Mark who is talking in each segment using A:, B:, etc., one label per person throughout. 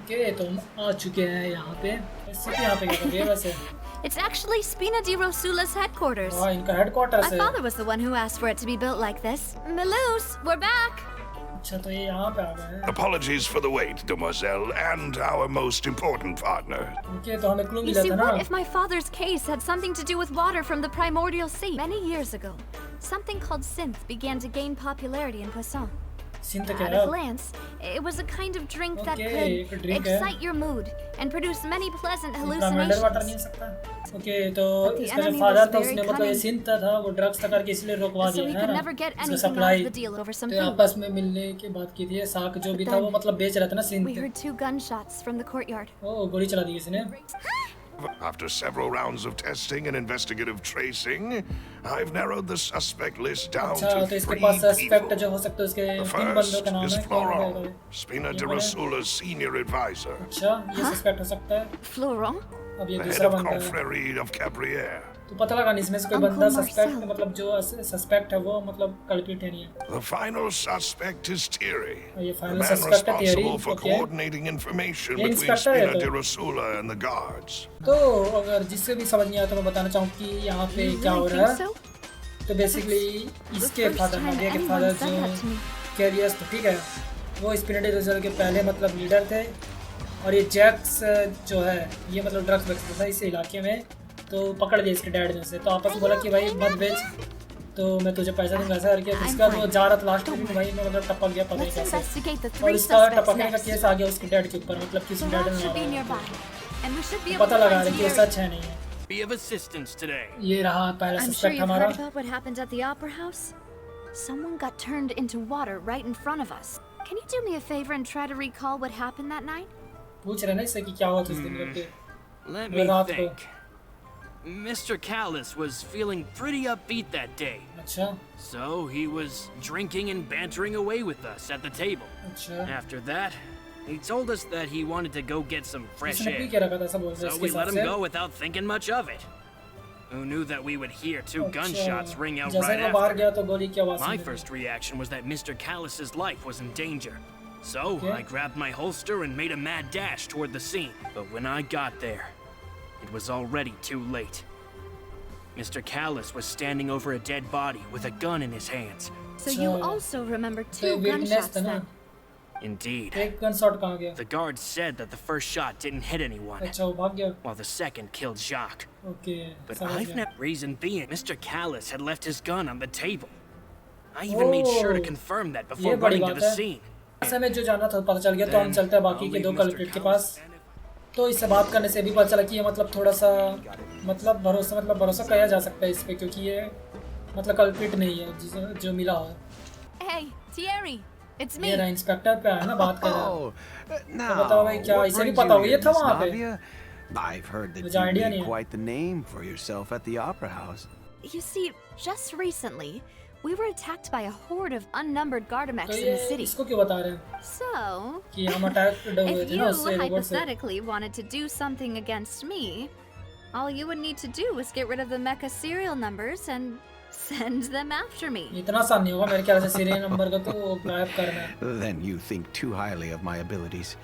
A: Okay तो हम आ चुके हैं यहाँ पे। सिटी यहाँ पे क्या कर रही है वैसे?
B: It's actually Spina di Rosula's headquarters.
A: हाँ इनका हेडक्वार्टर्स
B: My
A: है।
B: father was the one who asked for it to be built like this. Milous, we're back.
A: अच्छा तो ये यहाँ पे आ गए हैं।
C: Apologies for the wait, demoiselle, and our most important partner.
A: Okay तो हमें क्लू
B: You
A: मिला
B: see,
A: था ना।
B: what if my father's case had something to do with water from the primordial sea? Many years ago, something called synth began to gain popularity in Poisson.
A: Synth
B: At
A: क्या
B: a
A: है?
B: glance, it was a kind of drink that
A: Okay, एक
B: could
A: drink है।
B: excite your mood and produce many pleasant
A: mineral water नहीं
B: hallucinations.
A: सकता। Okay तो
B: But the
A: इसका जो
B: enemy
A: father
B: was
A: था
B: very
A: उसने मतलब ये
B: cunning.
A: सिंथ था वो ड्रग्स था करके इसलिए रोकवा
B: So
A: दिया
B: we
A: है
B: could
A: ना
B: never get
A: इसका
B: anything out
A: supply.
B: of the deal over some
A: तो
B: food.
A: आपस में मिलने की बात की थी साक जो भी
B: But
A: था वो
B: then
A: मतलब बेच रहा था ना
B: We
A: synth.
B: heard 2 gunshots from the courtyard.
A: ओ गोली चला दी किसी ने।
C: After several rounds of testing and investigative tracing, I've narrowed the suspect list down
A: अच्छा
C: to
A: तो इसके
C: 3
A: पास सस्पेक्ट
C: people.
A: जो हो सकते हैं उसके
C: The
A: 3 बंदों
C: first
A: का नाम
C: is
A: है। क्या है?
C: Florent, Spina di Rosula's senior advisor.
A: अच्छा ये सस्पेक्ट हो सकता है।
B: Florent?
A: अब ये
C: The head
A: दूसरा
C: of
A: बंदा है।
C: confrérie of Cabriere.
A: तो पता लगा नहीं इसमें से कोई
B: Uncle
A: बंदा सस्पेक्ट
B: Marcel.
A: मतलब जो सस्पेक्ट है वो मतलब कल्प्रिट है नहीं है।
C: The final suspect is Thierry,
A: ये
C: the
A: फाइनल
C: man
A: सस्पेक्ट है theory.
C: responsible for
A: okay
C: coordinating information
A: ये
C: between
A: इंस्पेक्टर है
C: Spina
A: तो।
C: di Rosula and the guards.
A: तो अगर जिससे भी समझ नहीं आया तो मैं बताना चाहूँ कि यहाँ पे
B: You
A: क्या हो
B: really
A: रहा
B: think
A: है।
B: so?
A: तो बेसिकली इसके
B: first
A: फादर
B: time
A: नादिया के
B: anyone
A: फादर
B: said
A: जो
B: that to me.
A: कैरियस तो ठीक है वो स्पिनडी रिजर्व के पहले मतलब लीडर थे और ये जैक्स जो है ये मतलब ड्रग्स बेचता था इस इलाके में। तो पकड़ लिया इसके डैड ने उसे तो आपस में बोला कि भाई मत बेच तो मैं तुझे पैसा दूंगा ऐसा करके तो इसका वो जा रहा था लास्ट में भाई मैं मतलब टपक गया पता नहीं
B: Let's
A: कैसे
B: investigate the
A: और
B: 3
A: इसका
B: suspects
A: टपकने का
B: next.
A: केस आ गया उसके डैड के ऊपर मतलब किसी डैड
B: Florent
A: ने
B: should be
A: मारा
B: nearby, and we should be
A: है।
B: able
A: पता
B: to
A: लगा
B: find
A: रहे कि ये
B: Thierry.
A: सच है नहीं है।
D: Be of assistance today.
A: ये रहा पहला
B: I'm sure
A: सस्पेक्ट
B: you've
A: हमारा।
B: heard about what happened at the Opera House. Someone got turned into water right in front of us. Can you do me a favor and try to recall what happened that night?
A: पूछ रहे ना इससे कि क्या हुआ था उस दिन करके।
D: Let
A: मैं
D: me
A: रात को।
D: think. Mr. Callis was feeling pretty upbeat that day,
A: अच्छा
D: so he was drinking and bantering away with us at the table.
A: अच्छा
D: After that, he told us that he wanted to go get some fresh
A: इसने P
D: air.
A: के रखा था सब बोल रहे हैं
D: So
A: इसके
D: we let
A: हिसाब
D: him
A: से।
D: go without thinking much of it. Who knew that we would hear 2
A: अच्छा,
D: gunshots ring out
A: जैसे
D: right
A: वो बाहर
D: after?
A: गया तो गोली की आवाज
D: My
A: सुनी।
D: first reaction was that Mr. Callis's life was in danger. So
A: Okay.
D: I grabbed my holster and made a mad dash toward the scene. But when I got there, it was already too late. Mr. Callis was standing over a dead body with a gun in his hands.
B: So you
A: So-
B: also remember
A: तो
B: 2
A: weakness
B: gunshots
A: था ना
B: then?
D: Indeed.
A: एक gun shot कहाँ गया?
D: The guard said that the first shot didn't hit anyone,
A: अच्छा वो भाग गया।
D: while the second killed Jacques.
A: Okay
D: But
A: समझ
D: I've
A: गया।
D: never reason being Mr. Callis had left his gun on the table. I even made sure to
A: Oh,
D: confirm that
A: ये
D: before
A: बड़ी
D: running to
A: बात
D: the
A: है।
D: scene.
A: ऐसे में जो जाना था पता चल गया तो हम
D: Then
A: चलते हैं बाकी
D: I'll
A: के
D: leave
A: 2
D: Mr.
A: कल्प्रिट के
D: Callis
A: पास।
D: stand in-
A: तो इससे बात करने से भी पता चला कि ये मतलब थोड़ा सा मतलब भरोसा किया जा सकता है इस पे क्योंकि ये मतलब कल्प्रिट नहीं है जो मिला हो।
B: Hey, Thierry, it's me.
A: ये रहा इंस्पेक्टर पे है ना बात कर रहा है।
E: Oh, now,
A: बताओ भाई क्या
E: what
A: इसे भी
E: brings
A: पता
E: you
A: हो
E: here,
A: ये था
E: Miss
A: वहाँ पे।
E: Navia? I've heard that
A: मुझे
E: you
A: idea
E: made
A: नहीं है।
E: quite the name for yourself at the Opera House.
B: You see, just recently, we were attacked by a horde of unnumbered
A: तो
B: Gardamex in
A: ये
B: the city.
A: इसको क्यों बता रहे हैं
B: So,
A: कि हम अटैक हुए
B: if
A: थे
B: you
A: ना उससे रोबोट से।
B: hypothetically wanted to do something against me, all you would need to do was get rid of the mecha serial numbers and send them after me.
A: इतना आसान नहीं होगा मेरे ख्याल से सीरियल नंबर को तो गायब करना है।
E: Then you think too highly of my abilities.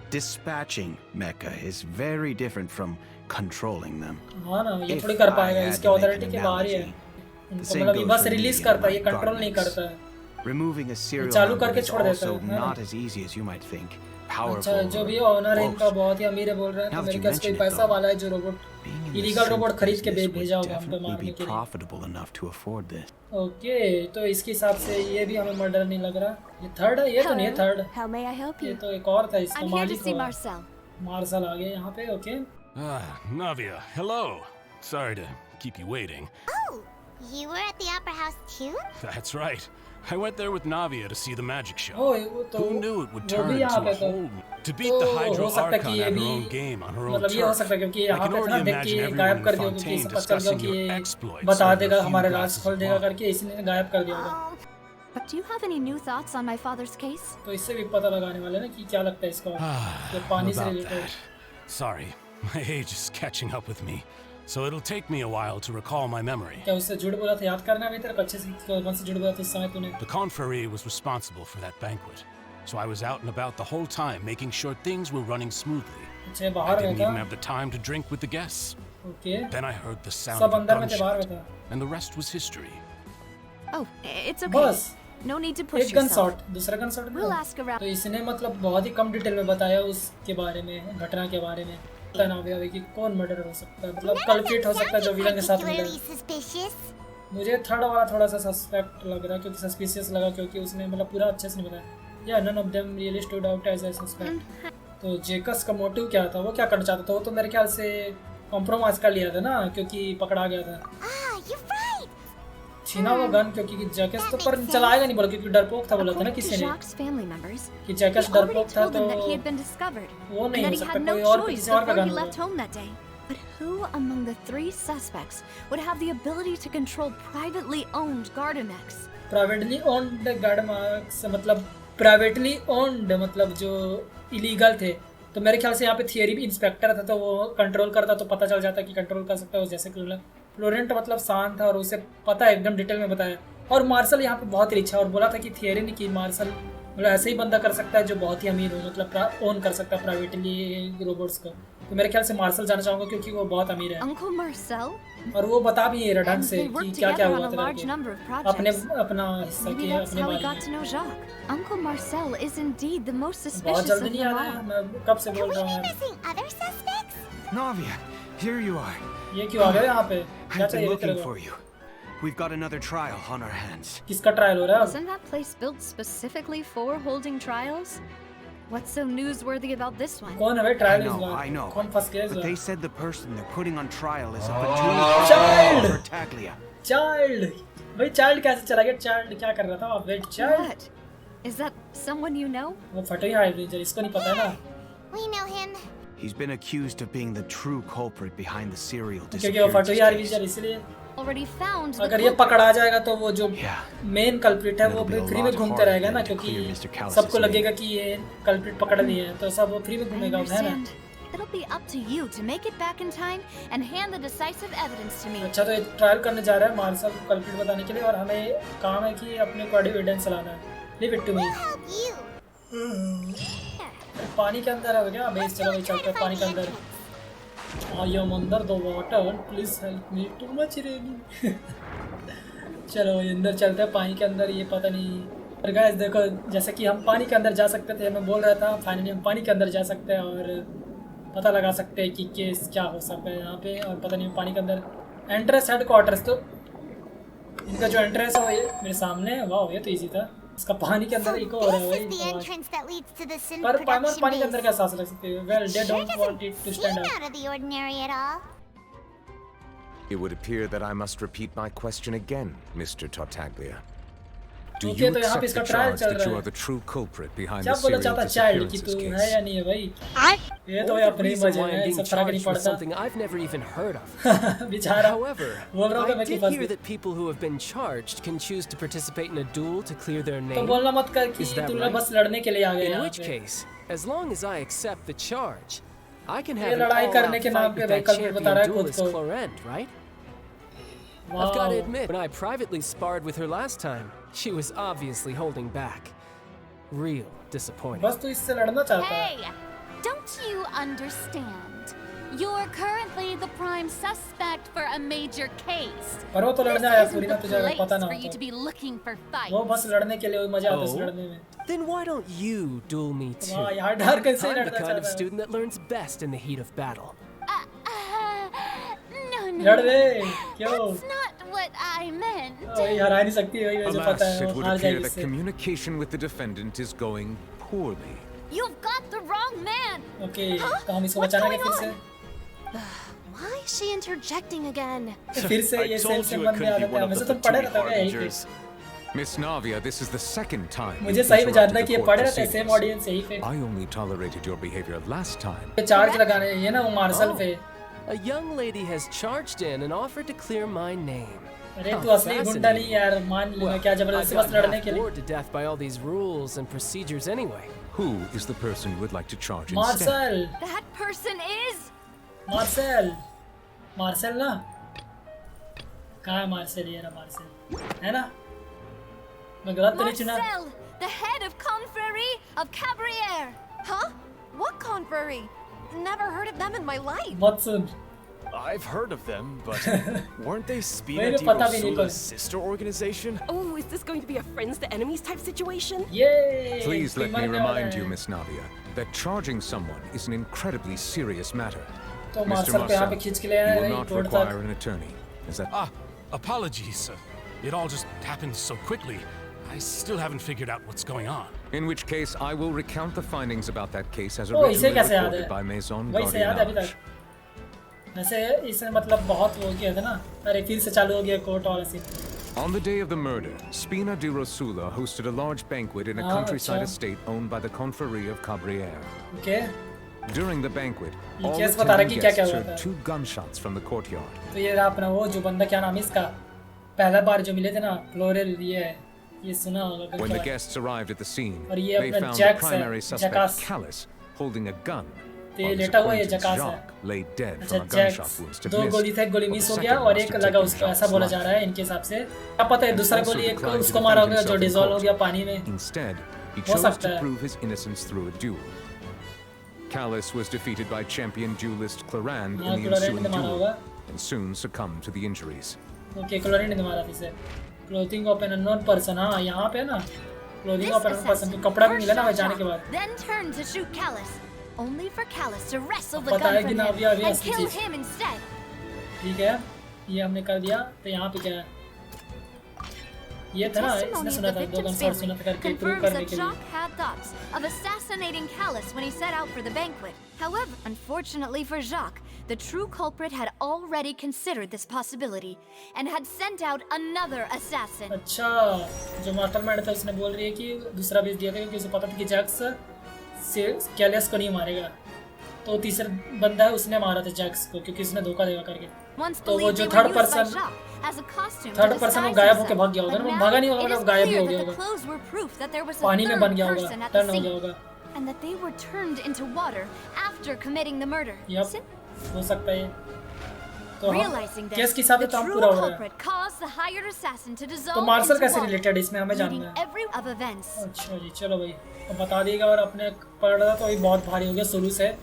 E: Dispatching mecha is very different from controlling them.
A: हाँ ना ये
E: If
A: थोड़ी कर
E: I
A: पाएगा
E: had
A: इसके
E: to make
A: अथॉरिटी
E: an
A: के बाहर ही है।
E: analogy,
A: इनको
E: same
A: मतलब ये
E: goes
A: बस
E: for
A: रिलीज
E: me
A: करता है
E: and
A: ये
E: my
A: कंट्रोल नहीं
E: Gardenex.
A: करता है।
E: Removing a serial
A: चालू
E: number
A: करके
E: is
A: छोड़ देता
E: also
A: है ना।
E: not as easy as you might think.
A: अच्छा
E: Powerful.
A: जो भी
E: or
A: ओनर है इनका
E: close.
A: बहुत ही अमीर है बोल रहे हैं
E: Now
A: तो
E: that
A: मेरे
E: you
A: ख्याल से कोई
E: mention it,
A: पैसा
E: though,
A: वाला है जो robot
E: Being in the
A: illegal
E: synth
A: robot खरीद के
E: business would
A: भेजा होगा हमको
E: definitely
A: मारने
E: be
A: के लिए।
E: profitable enough to afford this.
A: Okay तो इसके हिसाब से ये भी हमें मर्डर नहीं लग रहा। ये थर्ड है ये तो नहीं है third.
B: How may I help
A: ये
B: you?
A: तो एक और था इसका
B: I'm here to
A: मालिक
B: see
A: हुआ।
B: Marcel.
A: मार्शल आ गए यहाँ पे okay.
F: Navia, hello. Sorry to keep you waiting.
G: Oh, you were at the Opera House too?
F: That's right. I went there with Navia to see the magic show.
A: ओ वो तो
F: Who knew it would
A: वो
F: turn
A: भी यहाँ
F: into
A: पे
F: a
A: तो
F: whole... To beat the
A: तो
F: Hydro
A: हो सकता है कि
F: Archon
A: ये
F: at her
A: भी
F: own game on her own
A: मतलब ये हो सकता है
F: turf.
A: क्योंकि
F: I
A: यहाँ
F: can
A: पे था ना
F: already
A: देख के
F: imagine
A: गायब
F: everyone
A: कर
F: in
A: दिया क्योंकि
F: Fontaine
A: इसे पता चल गया
F: discussing
A: कि
F: your
A: ये
F: exploits
A: बता
F: over a
A: देगा
F: few
A: हमारे राज
F: glasses
A: खोल
F: of
A: देगा
F: wine.
A: करके इसने गायब कर दिया होगा।
B: But do you have any new thoughts on my father's case?
A: तो इससे भी पता लगाने वाले ना कि क्या लगता है इसको ये पानी से
F: About
A: related.
F: that. Sorry, my age is catching up with me, so it'll take me a while to recall my memory.
A: क्या उससे झूठ बोला था याद करना भी तेरे को अच्छे से कौन से झूठ बोला था इस समय तूने?
F: The confrérie was responsible for that banquet. so I was out and about the whole time making sure things were running smoothly.
A: अच्छा
F: I
A: बाहर
F: didn't
A: में
F: even
A: था.
F: have the time to drink with the guests.
A: Okay.
F: Then I heard the sound
A: सब
F: of a
A: अंदर में थे बाहर
F: gunshot,
A: में था.
F: and the rest was history.
B: Oh, it's okay.
A: बस
B: No need to push
A: एक गन
B: yourself.
A: शॉट दूसरा gun shot
B: We'll ask around.
A: तो इसने मतलब बहुत ही कम डिटेल में बताया उसके बारे में, घटना के बारे में. पता ना भैया कि कौन मर्डर हो सकता है, मतलब कल्प्रिट हो सकता है जो विलन के साथ मिला. मुझे थर्ड वाला थोड़ा सा सस्पेक्ट लग रहा, क्योंकि सस्पिशियस लगा, क्योंकि उसने मतलब पूरा अच्छे से नहीं बताया. या none of them really stood out as a suspect. तो जेकस का मोटिव क्या था, वो क्या करना चाहता था? वो तो मेरे ख्याल से कॉम्प्रोमाइज कर लिया था ना, क्योंकि पकड़ा गया था. छीना हुआ गन, क्योंकि जैकेस तो पर चलाएगा नहीं बोला, क्योंकि डरपोक था बोला था ना किसी ने कि जैकेस डरपोक था, तो वो नहीं हो सकता, कोई और किसी और का गन होगा.
B: But who among the three suspects would have the ability to control privately owned garden-mechs?
A: Privately owned गार्डमार्क्स मतलब प्राइवेटली ओन्ड मतलब जो इलीगल थे. तो मेरे ख्याल से यहाँ पे थियरी भी इंस्पेक्टर था, तो वो कंट्रोल करता तो पता चल जाता कि कंट्रोल कर सकता है. जैसे कि फ्लोरेंट मतलब शांत था और उसे पता है, एकदम डिटेल में बताया. और मार्शल यहाँ पे बहुत रिच है, और बोला था कि थियरी ने कि मार्शल मतलब ऐसे ही बंदा कर सकता है जो बहुत ही अमीर हो, मतलब ओन कर सकता है प्राइवेटली रोबोट्स को. तो मेरे ख्याल से मार्शल जाना चाहूँगा, क्योंकि वो बहुत अमीर है.
B: Uncle Marcel?
A: और वो बता भी रहा ढंग से कि क्या क्या हुआ था, अपने अपना हिस्सा
B: Maybe
A: के
B: that's
A: अपने
B: how we
A: बारे
B: got
A: में.
B: to know Jacques. Uncle Marcel is indeed the most
A: बहुत
B: suspicious
A: जल्दी
B: of
A: नहीं
B: them
A: आना है,
B: all.
A: मैं कब से बोल रहा हूँ.
E: Navia, here you are.
A: ये क्यों आ गए यहाँ पे? क्या
E: I've been
A: चाहिए
E: looking
A: तेरे
E: for
A: को?
E: you. We've got another trial on our hands.
A: किसका ट्रायल हो रहा है अब?
B: Isn't that place built specifically for holding trials? What's so newsworthy about this one?
A: कौन है भाई
E: I
A: ट्रायल इस
E: know,
A: बार?
E: I know.
A: कौन फंस गया इस
E: But they
A: bar?
E: said the person they're putting on trial is a
A: Child!
E: for Taglia.
A: Child भाई, child कैसे चला गया? चाइल्ड क्या कर रहा था? Wait, child
B: What? Is that someone you know?
A: वो फटे हाई रेंजर, इसको नहीं पता है ना,
G: We know him.
E: He's been accused of being the true culprit behind the serial
A: क्योंकि वो फटे हाई
E: disappearance
A: रेंजर
E: case.
A: इसलिए.
B: Already found the
A: अगर ये
B: culprit.
A: पकड़ा जाएगा तो वो जो
E: Yeah.
A: मेन कल्प्रिट है वो
E: It'll be a
A: फ्री में
E: lot
A: घूमते
E: harder
A: रहेगा ना,
E: than to
A: क्योंकि
E: clear Mr. Callus's
A: सबको लगेगा कि ये कल्प्रिट पकड़ लिए हैं, तो सब वो फ्री में
B: I
A: घूमेगा, है ना.
B: understand. It'll be up to you to make it back in time and hand the decisive evidence to me.
A: अच्छा, तो ट्रायल करने जा रहा है मार्शल को कल्प्रिट बताने के लिए, और हमें काम है कि अपने को एविडेंस लाना है. Leave it to me.
G: Help you.
A: पानी के अंदर है क्या? बेस चलो भाई, चलते हैं पानी के अंदर. I am under the water, please help me, too much raining. चलो भाई अंदर चलते हैं पानी के अंदर. ये पता नहीं, और गाइस देखो, जैसे कि हम पानी के अंदर जा सकते थे, मैं बोल रहा था फाइनली हम पानी के अंदर जा सकते हैं और पता लगा सकते हैं कि केस क्या हो सकता है यहाँ पे. और पता नहीं पानी के अंदर एंट्रेंस हेडक्वार्टर्स, तो इनका जो एंट्रेंस है वो ये मेरे सामने है. वाह, ये तो ईजी था. इसका पानी के अंदर एक और है
G: This is the
A: भाई.
G: entrance that leads to the Sin
A: पर पानी
G: production
A: के अंदर
G: base.
A: क्या सांस रख सकते हो? Well, they
G: Sure
A: don't want it
G: doesn't
A: to
G: seem
A: stand out.
G: out of the ordinary at all.
H: It would appear that I must repeat my question again, Mr. Tartaglia. Do
A: Okay,
H: you
A: तो यहाँ पे
H: accept
A: इसका
H: the
A: trial
H: charge
A: चल
H: that
A: रहा
H: you
A: है.
H: are the true culprit behind
A: क्या
H: the
A: बोलना
H: serial
A: चाहता चाइल्ड कि
H: disappearances
A: तू है या
H: case?
A: नहीं है भाई? ये तो
I: Or
A: भाई
I: the
A: अपने ही
I: reason
A: मजे
I: why I'm
A: हैं,
I: being
A: सब फर्क नहीं
I: charged with
A: पड़ता.
I: something I've never even heard of.
A: बेचारा
I: However,
A: बोल रहा
I: I
A: था मैं कि
I: did
A: फंस
I: hear
A: गया.
I: that people who have been charged can choose to participate in a duel to clear their
A: तो
I: name.
A: बोलना मत कर कि
I: Is that
A: तू
I: right?
A: बस लड़ने के लिए आ गया
I: In
A: यहाँ
I: which
A: पे.
I: case, as long as I accept the charge, I can
A: ये
I: have an
A: लड़ाई करने
I: all-out
A: के नाम
I: fight
A: पे
I: with
A: भाई
I: that
A: कल्प्रिट बता रहा
I: champion
A: है खुद
I: duelist
A: को.
I: Florent, right? I've got to
A: wow.
I: admit, when I privately sparred with her last time, she was obviously holding back. Real disappointing.
A: बस तू इससे लड़ना चाहता है.
J: Hey, don't you understand? You're currently the prime suspect for a major case.
A: पर वो तो
J: This
A: लड़ने आया
J: isn't
A: पूरी
J: the
A: ना, तुझे अगर
J: place
A: पता ना
J: for
A: हो
J: you to
A: तो.
J: be looking for
A: वो
J: fights.
A: बस लड़ने के लिए वही मजा आता है
I: Oh?
A: उस लड़ने में.
I: Then why don't you duel me too?
A: वाह यार, डर कैसे
I: I'm the
A: लड़ना
I: kind of
A: चाहता है.
I: student that learns best in the heat of battle.
J: No,
A: लड़ दे. क्यों?
J: that's not what I meant.
A: वही हरा नहीं सकती, वही मुझे पता
H: Alas,
A: है,
H: it
A: वो
H: would
A: हार
H: appear
A: जाएगी
H: that
A: इससे.
H: communication with the defendant is going poorly.
J: You've got the wrong man.
A: Okay, तो हम इसको
J: What's
A: बचाना है
J: going
A: फिर से.
J: Why is she interjecting again?
A: फिर से ये सेम से मन में आ जाता है. वैसे तुम पढ़े रहते हो क्या यहीं पे?
H: Miss Navia, this is the second time
A: मुझे
H: you've
A: सही में जानना है
H: interrupted
A: कि ये
H: the
A: पढ़े
H: court
A: रहते हैं सेम
H: proceedings.
A: ऑडियंस यहीं पे.
H: I only tolerated your behavior last time.
A: ये चार्ज लगाने ये ना वो मार्शल पे.
I: A young lady has charged in and offered to clear my name.
A: अरे
I: How
A: तू असली गुंडा नहीं यार, मान लेना.
I: Well,
A: क्या
I: I've
A: जबरदस्ती बस
I: gotten
A: लड़ने
I: half
A: के लिए.
I: bored to death by all these rules and procedures anyway.
H: Who is the person you would like to charge instead?
A: Marshal.
J: That person is.
A: Marshal. Marshal ना. कहाँ है मार्शल? ये रहा मार्शल. है ना? मैं गलत तो नहीं चुना.
J: Marcel,
B: The head of Confrérie of Cabriere.
K: Huh? What confrérie? Never heard of them in my life.
A: बहुत सुन
L: I've heard of them, but weren't they Spina
A: मेरे
L: di
A: पता भी नहीं
L: Rosula's sister organization?
K: Oh, is this going to be a friends to enemies type situation?
A: ये
H: Please let me
A: मरने वाला
H: remind
A: है।
H: you, Miss Navia, that charging someone is an incredibly serious matter.
A: तो
H: Mr.
A: Martial पे यहाँ पे
H: Marcel,
A: खींच के ले
H: you
A: आए
H: will
A: हैं
H: not
A: कोर्ट
H: require
A: तक
H: an attorney. Is that...
F: Apologies. It all just happened so quickly. I still haven't figured out what's going on.
H: In which case, I will recount the findings about that case as
A: ओ इसे
H: originally
A: कैसे याद
H: reported
A: है
H: by Maison
A: वही से याद है अभी
H: Gardiennage.
A: तक वैसे इसने मतलब बहुत वो किया था ना अरे फिर से चालू हो गया कोर्ट और ऐसे
H: On the day of the murder, Spina di Rosula hosted a large banquet in a countryside
A: अच्छा।
H: estate owned by the Confrérie of Cabriere.
A: Okay
H: During the banquet,
A: ये
H: all
A: केस बता रहा है
H: attending
A: कि क्या-क्या
H: guests
A: हुआ
H: heard
A: था।
H: 2 gunshots from the courtyard.
A: तो ये रहा अपना वो जो बंदा क्या नाम है इसका पहला बार जो मिले थे ना फ्लोरल ये सुना होगा
H: When the
A: क्या
H: guests arrived at the scene,
A: और ये
H: they
A: अपना
H: found the
A: जैक्स है,
H: primary suspect,
A: जकास।
H: Callus, holding a gun.
A: तो ये
H: while his
A: लेटा हुआ ये
H: acquaintance,
A: जकास है
H: Jacques, lay dead
A: अच्छा
H: from a gunshot
A: जैक्स
H: wound to
A: दो
H: miss,
A: गोली थे गोली
H: but
A: मिस
H: the
A: हो गया
H: second
A: और
H: must
A: एक
H: have
A: लगा
H: taken
A: उसको
H: Jacques'
A: ऐसा बोला
H: life.
A: जा रहा है इनके हिसाब से क्या पता है दूसरा
H: Also
A: गोली एक
H: declined to
A: उसको
H: defend
A: मारा होगा
H: himself
A: जो
H: in
A: डिसॉल्व हो
H: court.
A: गया पानी में
H: Instead, he
A: हो
H: chose
A: सकता
H: to
A: है
H: prove his innocence through a duel. Callus was defeated by champion duelist Clorand
A: हाँ
H: in the
A: क्लोरीन
H: ensuing
A: ने मारा
H: duel
A: होगा
H: and soon succumbed to the injuries.
A: Okay chlorine ने मारा फिर से clothing of an unknown person हाँ यहाँ पे ना clothing of an unknown person तो कपड़ा भी मिला ना वहाँ जाने के बाद
B: Then turned to shoot Callus, only for Callus to wrestle the
A: पता है
B: gun
A: कि
B: from
A: ना
B: him
A: अभी अभी
B: and
A: असली
B: kill
A: चीज
B: him instead.
A: ठीक है ये हमने कर दिया तो यहाँ पे क्या है ये था ना इसने
B: Testimony of
A: सुना
B: the
A: था दो
B: victim's
A: गन सुना
B: family
A: था करके प्रूव
B: confirms
A: करने
B: that
A: के लिए
B: Jacques had thoughts of assassinating Callus when he set out for the banquet. However, unfortunately for Jacques, the true culprit had already considered this possibility and had sent out another assassin.
A: अच्छा जो mastermind था उसने बोल रही है कि दूसरा भेज दिया था क्योंकि उसे पता था कि जैक्स कैलियस को नहीं मारेगा तो तीसरा बंदा है उसने मारा था जैक्स को क्योंकि उसने धोखा देगा करके
B: Once
A: तो वो
B: believed
A: जो
B: they were
A: third
B: used by
A: person
B: Jacques as a costume to
A: third person वो
B: disguise
A: गायब होके
B: himself.
A: भाग गया होगा
B: But
A: ना वो
B: now
A: भागा नहीं होगा
B: it
A: मतलब
B: is
A: गायब ही हो
B: clear
A: गया
B: that the
A: होगा
B: clothes were proof that there was a
A: पानी में
B: third
A: बन गया होगा
B: person at the
A: टर्न हो गया
B: scene
A: होगा
B: and that they were turned into water after committing the murder.
A: Yup हो सकता है तो
B: Realizing
A: केस
B: this,
A: के हिसाब
B: the
A: से तो हम
B: true
A: पूरा हो रहा है
B: culprit caused the hired assassin to
A: तो
B: dissolve
A: मार्शल
B: into
A: कैसे
B: water,
A: रिलेटेड इसमें हमें
B: leaving
A: जानना है
B: every of events.
A: अच्छा जी चलो भाई तो बता देगा और अपने पढ़ रहा तो अभी बहुत भारी हो गया शुरू से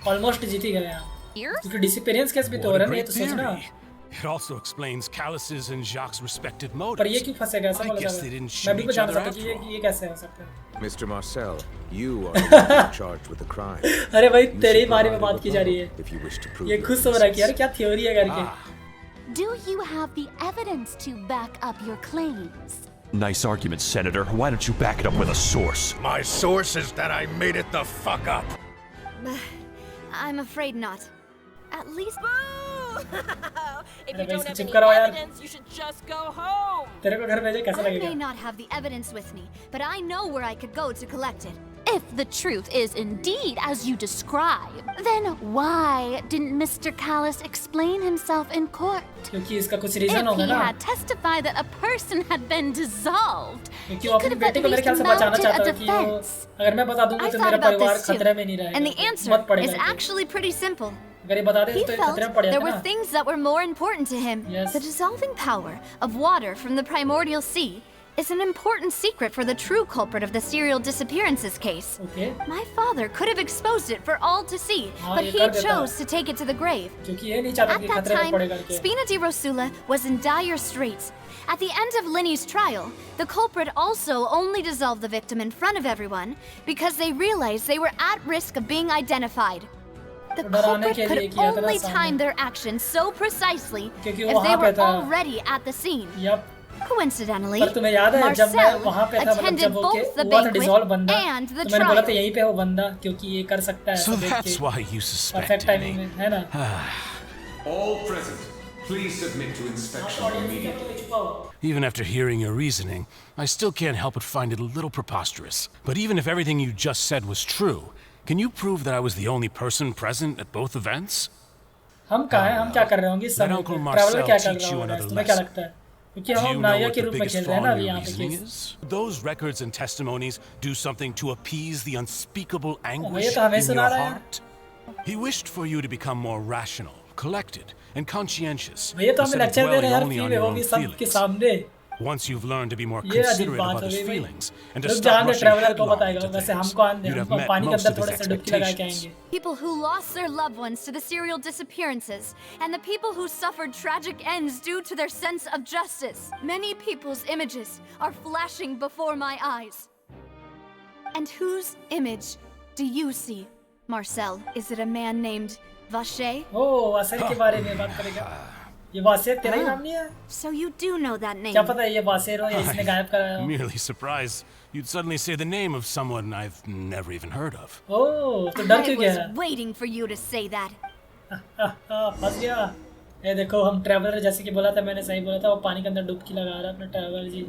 A: ऑलमोस्ट जीत ही गए यहाँ क्योंकि डिसिपेरेंस केस भी तो हो
F: What a
A: रहा है ये
F: great
A: तो सोचना
F: theory. It also explains Callus's and Jacques' respective
A: पर ये
F: motives.
A: क्यों फंसेगा ऐसा
F: I
A: बोला
F: guess
A: था
F: they didn't
A: मैं
F: shoot
A: भी
F: each
A: कुछ जान
F: other
A: सकता
F: after all.
A: कि ये कैसे हो सकता है
H: Mr. Marcel, you are the one charged with the crime.
A: अरे भाई
H: You
A: तेरे ही
H: should
A: बारे में
H: provide
A: बात की जा रही है
H: if you wish to prove
A: ये
H: your
A: खुश हो रहा है कि यार
H: innocence.
A: क्या थ्योरी है करके
J: Do you have the evidence to back up your claims?
M: Nice argument, Senator. Why don't you back it up with a source?
C: My source is that I made it the fuck up.
B: I'm afraid not. At least
K: If
A: अरे
K: you
A: भाई
K: don't
A: इसको
K: have
A: चुप
K: any
A: करो यार
K: evidence, you should just go home.
A: तेरे को घर भेजे कैसा
B: I
A: लगेगा
B: may not have the evidence with me, but I know where I could go to collect it.
J: If the truth is indeed as you describe, then why didn't Mr. Callus explain himself in court?
A: क्योंकि इसका कुछ
J: If
A: reason होगा
J: he
A: ना
J: had testified that a person had been dissolved,
A: क्योंकि
J: he
A: वो
J: could
A: अपनी
J: have
A: बेटी
J: at
A: को मेरे
J: least
A: ख्याल से बचाना
J: mounted
A: चाहता
J: a
A: है कि वो
J: defense.
A: अगर मैं बता दूंगा
B: I
A: तो
B: thought
A: मेरा
B: about
A: परिवार
B: this too,
A: खतरे में नहीं रहेगा
B: and the
A: मत
B: answer
A: पड़ेगा
B: is
A: कि
B: actually pretty simple.
A: अगर ये बता दे
B: He
A: तो
B: felt
A: खतरे में पड़
B: there
A: जाता
B: were
A: ना
B: things that were more important to him.
A: Yes.
B: The dissolving power of water from the primordial sea is an important secret for the true culprit of the serial disappearances case.
A: Okay.
B: My father could have exposed it for all to see,
A: हाँ,
B: but
A: ये
B: he
A: कर देता
B: chose
A: है।
B: to take it to the grave.
A: क्योंकि ये नहीं चाहता
B: At
A: कि
B: that
A: खतरे में
B: time,
A: पड़े करके
B: Spina di Rosula was in dire straits. At the end of Linny's trial, the culprit also only dissolved the victim in front of everyone because they realized they were at risk of being identified. The
A: तो डराने
B: culprit
A: के लिए
B: could
A: किया था ना
B: only
A: सामने।
B: time their actions so precisely
A: क्योंकि
B: if
A: वो
B: they
A: वहाँ पे
B: were
A: था
B: already at the scene.
A: Yup
B: Coincidentally,
A: पर तुम्हें याद है जब मैं
B: Marcel
A: वहाँ पे था मतलब
B: attended
A: जब वो
B: both the
A: हुआ था डिसॉल्व
B: banquet
A: बंदा
B: and the
A: तो मैंने बोला था
B: trial.
A: यहीं पे हो बंदा क्योंकि ये कर सकता है
F: So
A: ऐसा देख
F: that's
A: के
F: why you
A: perfect
F: suspected
A: timing
F: me.
A: में है ना
H: All present, please submit to inspection immediately.
F: Even after hearing your reasoning, I still can't help but find it a little preposterous. But even if everything you just said was true, can you prove that I was the only person present at both events?
A: हम कहाँ हैं हम क्या कर रहे होंगे इस
F: Let
A: समय
F: Uncle
A: ट्रैवलर क्या
F: Marcel
A: कर
F: teach
A: रहा
F: you
A: होगा
F: another
A: तुम्हें क्या
F: lesson.
A: लगता है क्योंकि
F: Do
A: हम
F: you know
A: नायक
F: what
A: के
F: the
A: रूप में
F: biggest
A: खेल
F: flaw
A: रहे हैं
F: in
A: ना अभी
F: your
A: यहाँ पे
F: reasoning
A: case
F: is? Those records and testimonies do something to appease the unspeakable anguish
A: तो हमें
F: in
A: सुना
F: your
A: रहा है।
F: heart. He wished for you to become more rational, collected, and conscientious
A: भैया तो हमें
F: instead of
A: लेक्चर दे रहे
F: dwelling
A: हैं यार
F: only
A: फ्री
F: on
A: में
F: your
A: वो
F: own
A: भी सबके
F: feelings.
A: सामने
F: Once you've learned to be more
A: ये अजीब
F: considerate of
A: बात हो
F: others'
A: गई भाई।
F: feelings and to
A: रुक
F: stop
A: जाएंगे
F: rushing
A: ट्रैवलर को
F: headlong
A: बताएगा
F: into
A: वैसे
F: things,
A: हमको
F: you'd have
A: हमको
F: met
A: पानी के
F: most
A: अंदर
F: of his
A: थोड़े से डुबकी लगा के
F: expectations.
A: आएंगे।
B: People who lost their loved ones to the serial disappearances, and the people who suffered tragic ends due to their sense of justice. Many people's images are flashing before my eyes. And whose image do you see, Marcel? Is it a man named Vache?
A: ओह वासेर के बारे में बात करेगा। ये वासेर तेरा ही नाम नहीं है?
B: So you do know that name.
A: क्या पता है ये वासेर हो या इसने गायब कराया हो?
F: Merely surprised you'd suddenly say the name of someone I've never even heard of.
A: ओह तो डर
B: I
A: क्यों
B: was
A: गया?
B: waiting for you to say that.
A: फंस गया। ये देखो हम ट्रैवलर जैसे कि बोला था मैंने सही बोला था वो पानी के अंदर डुबकी लगा रहा है अपना ट्रैवलर जी।